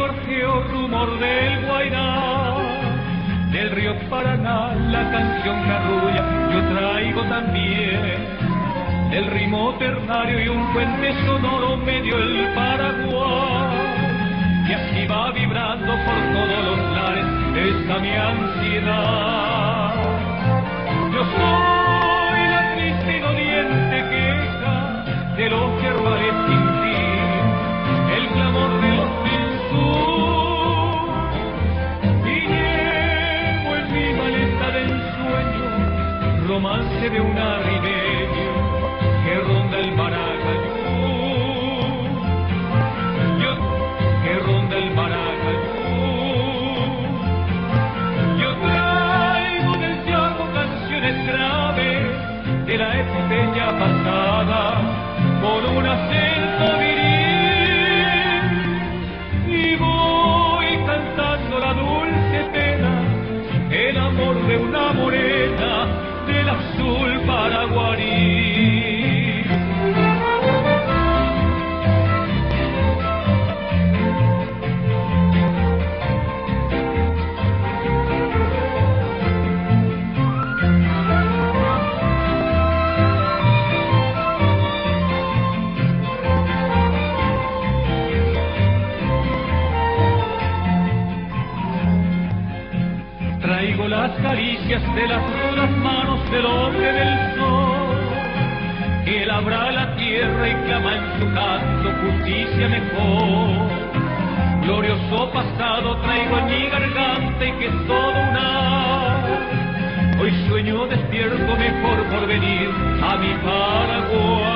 gorjeo rumor del Guairá, del río Paraná la canción que arrulla, yo traigo también el ritmo ternario y un puente sonoro medio el Paraguay, y así va vibrando por todos los lares esta mi ansiedad. Yo soy la triste y doliente queja de los yerbales sin fin, el clamor de los pinzús, y llevo en mi maleta de ensueño romance de un arribeño que ronda el Maracayú, que ronda el Maracayú. Yo traigo del llago canciones graves de la epopeya pasada, con un acento viril, y voy cantando la dulce pena, el amor de una morena del azul paraguarí. Traigo las caricias de las duras manos del hombre del sol, que labra la tierra y clama en su canto justicia mejor. Glorioso pasado traigo en mi garganta y que es todo una. Hoy sueño despierto mejor por venir a mi Paraguay.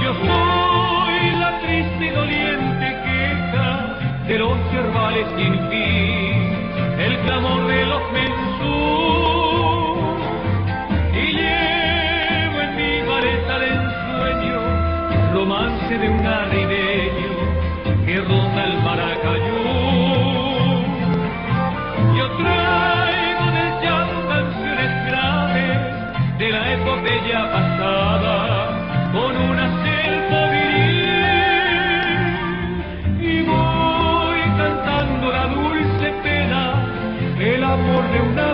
Yo soy la triste y doliente queja de los yerbales sin fin, el clamor de los mensús, y llevo en mi maleta de ensueño romance de un arribeño que ronda el Maracayú. Yo traigo del llanto canciones graves de la epopeya pasada, con un acento viril, y voy cantando la dulce pena, el amor de una